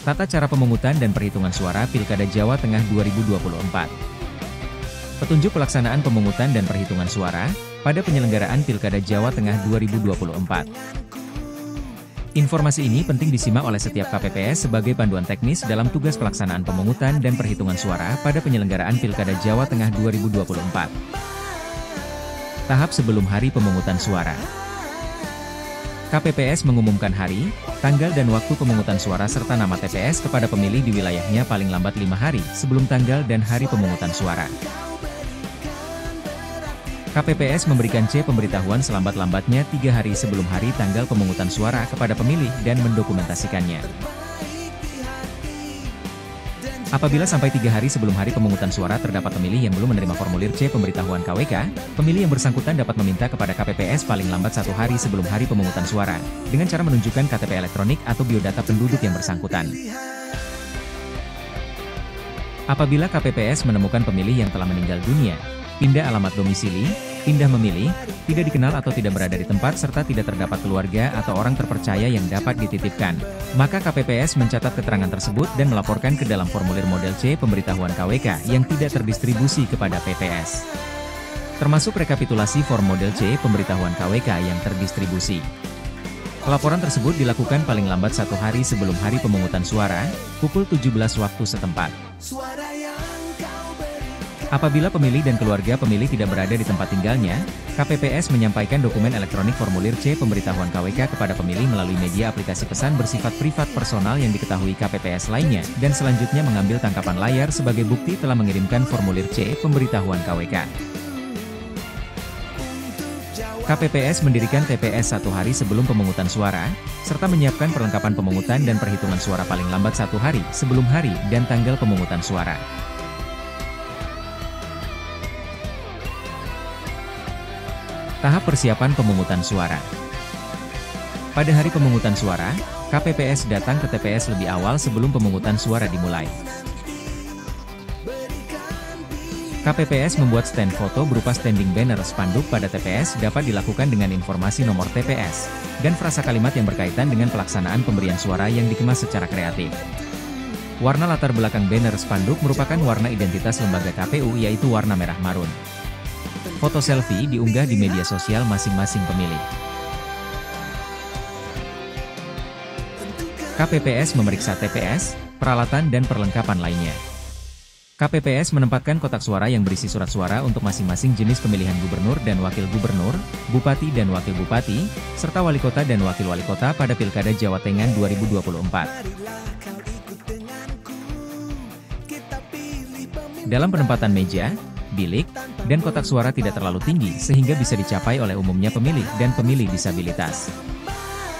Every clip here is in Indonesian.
Tata cara pemungutan dan perhitungan suara Pilkada Jawa Tengah 2024. Petunjuk pelaksanaan pemungutan dan perhitungan suara pada penyelenggaraan Pilkada Jawa Tengah 2024. Informasi ini penting disimak oleh setiap KPPS sebagai panduan teknis dalam tugas pelaksanaan pemungutan dan perhitungan suara pada penyelenggaraan Pilkada Jawa Tengah 2024. Tahap sebelum hari pemungutan suara. KPPS mengumumkan hari, tanggal dan waktu pemungutan suara serta nama TPS kepada pemilih di wilayahnya paling lambat 5 hari sebelum tanggal dan hari pemungutan suara. KPPS memberikan pemberitahuan selambat-lambatnya 3 hari sebelum hari tanggal pemungutan suara kepada pemilih dan mendokumentasikannya. Apabila sampai 3 hari sebelum hari pemungutan suara terdapat pemilih yang belum menerima formulir C pemberitahuan KWK, pemilih yang bersangkutan dapat meminta kepada KPPS paling lambat 1 hari sebelum hari pemungutan suara, dengan cara menunjukkan KTP elektronik atau biodata penduduk yang bersangkutan. Apabila KPPS menemukan pemilih yang telah meninggal dunia, pindah alamat domisili, pindah memilih, tidak dikenal atau tidak berada di tempat serta tidak terdapat keluarga atau orang terpercaya yang dapat dititipkan, maka KPPS mencatat keterangan tersebut dan melaporkan ke dalam formulir model C pemberitahuan KWK yang tidak terdistribusi kepada PPS. Termasuk rekapitulasi form model C pemberitahuan KWK yang terdistribusi. Pelaporan tersebut dilakukan paling lambat 1 hari sebelum hari pemungutan suara, pukul 17 waktu setempat. Apabila pemilih dan keluarga pemilih tidak berada di tempat tinggalnya, KPPS menyampaikan dokumen elektronik formulir C pemberitahuan KWK kepada pemilih melalui media aplikasi pesan bersifat privat personal yang diketahui KPPS lainnya, dan selanjutnya mengambil tangkapan layar sebagai bukti telah mengirimkan formulir C pemberitahuan KWK. KPPS mendirikan TPS 1 hari sebelum pemungutan suara, serta menyiapkan perlengkapan pemungutan dan perhitungan suara paling lambat 1 hari sebelum hari dan tanggal pemungutan suara. Tahap persiapan pemungutan suara. Pada hari pemungutan suara, KPPS datang ke TPS lebih awal sebelum pemungutan suara dimulai. KPPS membuat stand foto berupa standing banner spanduk pada TPS dapat dilakukan dengan informasi nomor TPS, dan frasa kalimat yang berkaitan dengan pelaksanaan pemberian suara yang dikemas secara kreatif. Warna latar belakang banner spanduk merupakan warna identitas lembaga KPU yaitu warna merah marun. Foto selfie diunggah di media sosial masing-masing pemilih. KPPS memeriksa TPS, peralatan dan perlengkapan lainnya. KPPS menempatkan kotak suara yang berisi surat suara untuk masing-masing jenis pemilihan gubernur dan wakil gubernur, bupati dan wakil bupati, serta wali kota dan wakil wali kota pada Pilkada Jawa Tengah 2024. Dalam penempatan meja, bilik, dan kotak suara tidak terlalu tinggi sehingga bisa dicapai oleh umumnya pemilih dan pemilih disabilitas.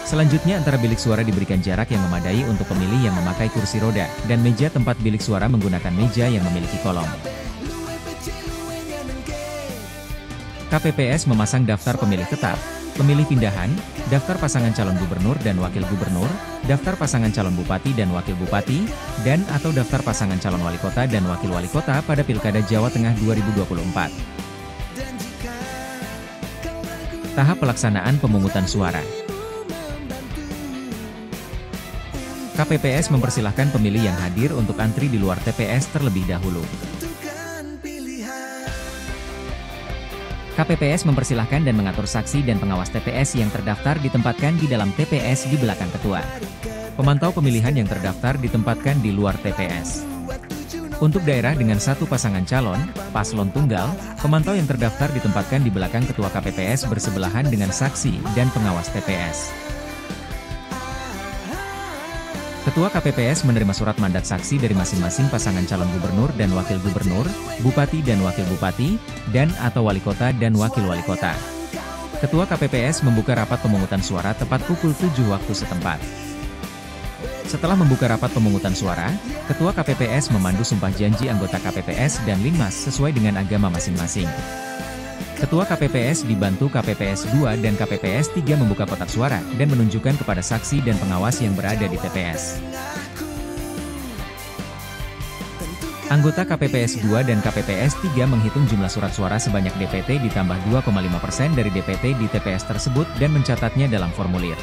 Selanjutnya antara bilik suara diberikan jarak yang memadai untuk pemilih yang memakai kursi roda, dan meja tempat bilik suara menggunakan meja yang memiliki kolong. KPPS memasang daftar pemilih tetap, pemilih pindahan, daftar pasangan calon gubernur dan wakil gubernur, daftar pasangan calon bupati dan wakil bupati, dan atau daftar pasangan calon wali kota dan wakil wali kota pada Pilkada Jawa Tengah 2024. Tahap pelaksanaan pemungutan suara. KPPS mempersilahkan pemilih yang hadir untuk antri di luar TPS terlebih dahulu. KPPS mempersilahkan dan mengatur saksi dan pengawas TPS yang terdaftar ditempatkan di dalam TPS di belakang ketua. Pemantau pemilihan yang terdaftar ditempatkan di luar TPS. Untuk daerah dengan 1 pasangan calon, paslon tunggal, pemantau yang terdaftar ditempatkan di belakang ketua KPPS bersebelahan dengan saksi dan pengawas TPS. Ketua KPPS menerima surat mandat saksi dari masing-masing pasangan calon gubernur dan wakil gubernur, bupati dan wakil bupati, dan atau wali kota dan wakil wali kota. Ketua KPPS membuka rapat pemungutan suara tepat pukul 7 waktu setempat. Setelah membuka rapat pemungutan suara, Ketua KPPS memandu sumpah janji anggota KPPS dan Linmas sesuai dengan agama masing-masing. Ketua KPPS dibantu KPPS 2 dan KPPS 3 membuka kotak suara dan menunjukkan kepada saksi dan pengawas yang berada di TPS. Anggota KPPS 2 dan KPPS 3 menghitung jumlah surat suara sebanyak DPT ditambah 2,5% dari DPT di TPS tersebut dan mencatatnya dalam formulir.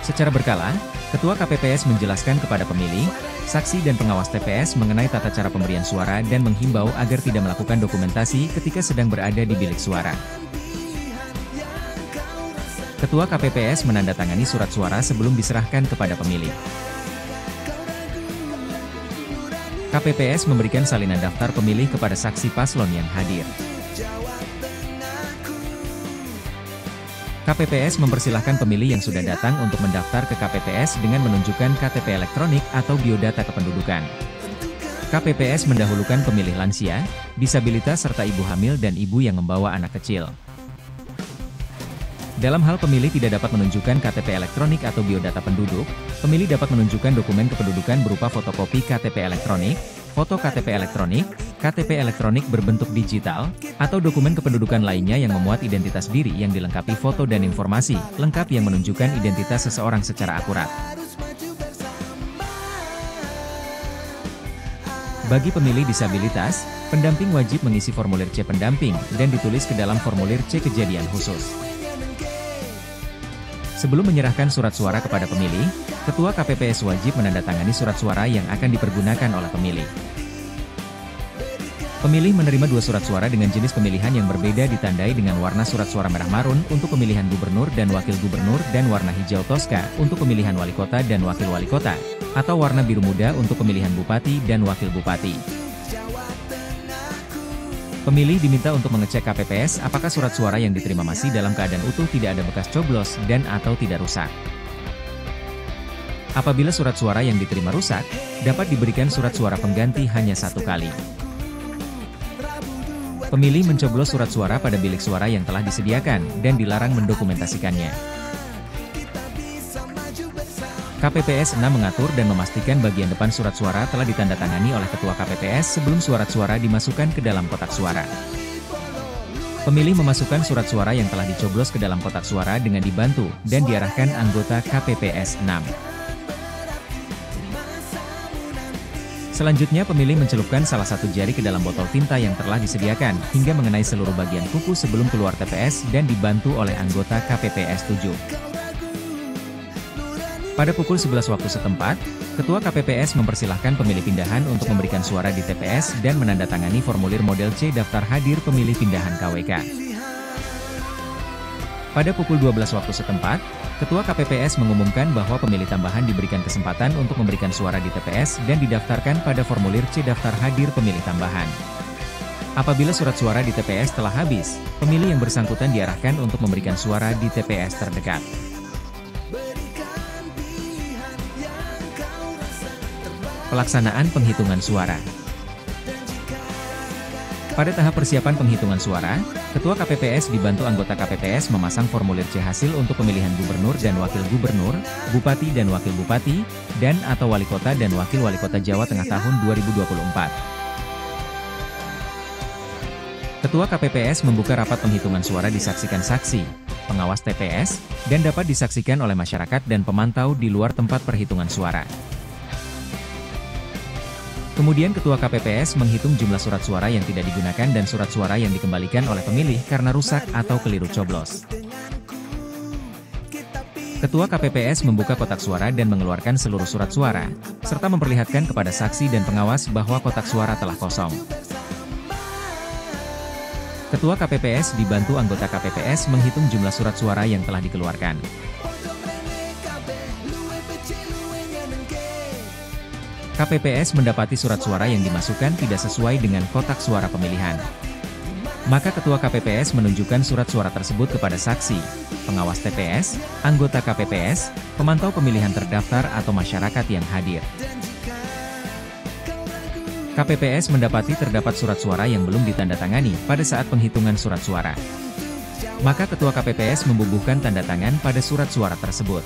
Secara berkala, Ketua KPPS menjelaskan kepada pemilih, saksi dan pengawas TPS mengenai tata cara pemberian suara dan menghimbau agar tidak melakukan dokumentasi ketika sedang berada di bilik suara. Ketua KPPS menandatangani surat suara sebelum diserahkan kepada pemilih. KPPS memberikan salinan daftar pemilih kepada saksi paslon yang hadir. KPPS mempersilahkan pemilih yang sudah datang untuk mendaftar ke KPPS dengan menunjukkan KTP elektronik atau biodata kependudukan. KPPS mendahulukan pemilih lansia, disabilitas serta ibu hamil dan ibu yang membawa anak kecil. Dalam hal pemilih tidak dapat menunjukkan KTP elektronik atau biodata penduduk, pemilih dapat menunjukkan dokumen kependudukan berupa fotokopi KTP elektronik, foto KTP elektronik, KTP elektronik berbentuk digital, atau dokumen kependudukan lainnya yang memuat identitas diri yang dilengkapi foto dan informasi lengkap yang menunjukkan identitas seseorang secara akurat. Bagi pemilih disabilitas, pendamping wajib mengisi formulir C pendamping dan ditulis ke dalam formulir C kejadian khusus. Sebelum menyerahkan surat suara kepada pemilih, Ketua KPPS wajib menandatangani surat suara yang akan dipergunakan oleh pemilih. Pemilih menerima 2 surat suara dengan jenis pemilihan yang berbeda ditandai dengan warna surat suara merah marun untuk pemilihan gubernur dan wakil gubernur dan warna hijau toska untuk pemilihan wali kota dan wakil wali kota, atau warna biru muda untuk pemilihan bupati dan wakil bupati. Pemilih diminta untuk mengecek KPPS apakah surat suara yang diterima masih dalam keadaan utuh, tidak ada bekas coblos dan atau tidak rusak. Apabila surat suara yang diterima rusak, dapat diberikan surat suara pengganti hanya 1 kali. Pemilih mencoblos surat suara pada bilik suara yang telah disediakan dan dilarang mendokumentasikannya. KPPS 6 mengatur dan memastikan bagian depan surat suara telah ditandatangani oleh Ketua KPPS sebelum surat suara dimasukkan ke dalam kotak suara. Pemilih memasukkan surat suara yang telah dicoblos ke dalam kotak suara dengan dibantu dan diarahkan anggota KPPS 6. Selanjutnya pemilih mencelupkan salah satu jari ke dalam botol tinta yang telah disediakan hingga mengenai seluruh bagian kuku sebelum keluar TPS dan dibantu oleh anggota KPPS 7. Pada pukul 11 waktu setempat, Ketua KPPS mempersilahkan pemilih pindahan untuk memberikan suara di TPS dan menandatangani formulir model C daftar hadir pemilih pindahan KWK. Pada pukul 12 waktu setempat, Ketua KPPS mengumumkan bahwa pemilih tambahan diberikan kesempatan untuk memberikan suara di TPS dan didaftarkan pada formulir C daftar hadir pemilih tambahan. Apabila surat suara di TPS telah habis, pemilih yang bersangkutan diarahkan untuk memberikan suara di TPS terdekat. Pelaksanaan penghitungan suara. Pada tahap persiapan penghitungan suara, Ketua KPPS dibantu anggota KPPS memasang formulir C hasil untuk pemilihan gubernur dan wakil gubernur, bupati dan wakil bupati, dan atau wali kota dan wakil wali kota Jawa Tengah tahun 2024. Ketua KPPS membuka rapat penghitungan suara disaksikan saksi, pengawas TPS, dan dapat disaksikan oleh masyarakat dan pemantau di luar tempat perhitungan suara. Kemudian Ketua KPPS menghitung jumlah surat suara yang tidak digunakan dan surat suara yang dikembalikan oleh pemilih karena rusak atau keliru coblos. Ketua KPPS membuka kotak suara dan mengeluarkan seluruh surat suara, serta memperlihatkan kepada saksi dan pengawas bahwa kotak suara telah kosong. Ketua KPPS dibantu anggota KPPS menghitung jumlah surat suara yang telah dikeluarkan. KPPS mendapati surat suara yang dimasukkan tidak sesuai dengan kotak suara pemilihan. Maka Ketua KPPS menunjukkan surat suara tersebut kepada saksi, pengawas TPS, anggota KPPS, pemantau pemilihan terdaftar atau masyarakat yang hadir. KPPS mendapati terdapat surat suara yang belum ditandatangani pada saat penghitungan surat suara. Maka Ketua KPPS membubuhkan tanda tangan pada surat suara tersebut.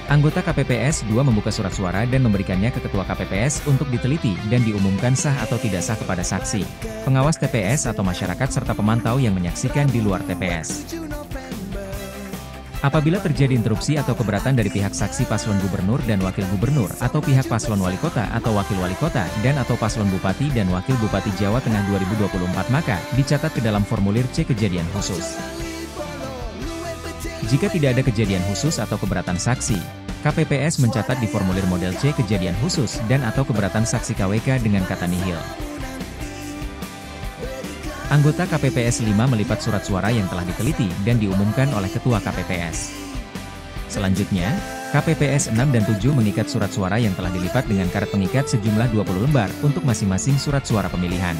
Anggota KPPS 2 membuka surat suara dan memberikannya ke Ketua KPPS untuk diteliti dan diumumkan sah atau tidak sah kepada saksi, pengawas TPS atau masyarakat serta pemantau yang menyaksikan di luar TPS. Apabila terjadi interupsi atau keberatan dari pihak saksi paslon gubernur dan wakil gubernur atau pihak paslon wali kota atau wakil wali kota dan atau paslon bupati dan wakil bupati Jawa Tengah 2024 maka dicatat ke dalam formulir C kejadian khusus. Jika tidak ada kejadian khusus atau keberatan saksi, KPPS mencatat di formulir model C kejadian khusus dan atau keberatan saksi KWK dengan kata nihil. Anggota KPPS 5 melipat surat suara yang telah diteliti dan diumumkan oleh Ketua KPPS. Selanjutnya, KPPS 6 dan 7 mengikat surat suara yang telah dilipat dengan karet pengikat sejumlah 20 lembar untuk masing-masing surat suara pemilihan.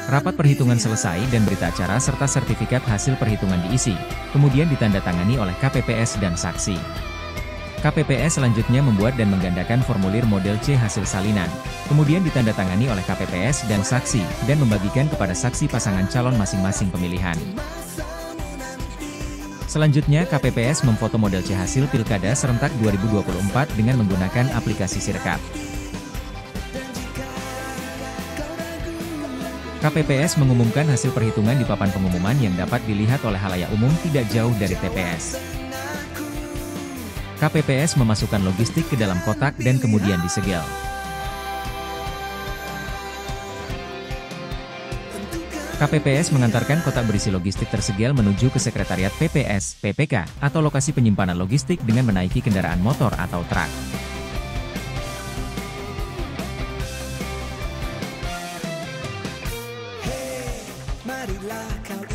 Rapat perhitungan selesai dan berita acara serta sertifikat hasil perhitungan diisi, kemudian ditandatangani oleh KPPS dan saksi. KPPS selanjutnya membuat dan menggandakan formulir model C hasil salinan, kemudian ditandatangani oleh KPPS dan saksi, dan membagikan kepada saksi pasangan calon masing-masing pemilihan. Selanjutnya KPPS memfoto model C hasil Pilkada serentak 2024 dengan menggunakan aplikasi Sirkap. KPPS mengumumkan hasil perhitungan di papan pengumuman yang dapat dilihat oleh khalayak umum tidak jauh dari TPS. KPPS memasukkan logistik ke dalam kotak dan kemudian disegel. KPPS mengantarkan kotak berisi logistik tersegel menuju ke Sekretariat PPS, PPK, atau lokasi penyimpanan logistik dengan menaiki kendaraan motor atau truk. Marilah kau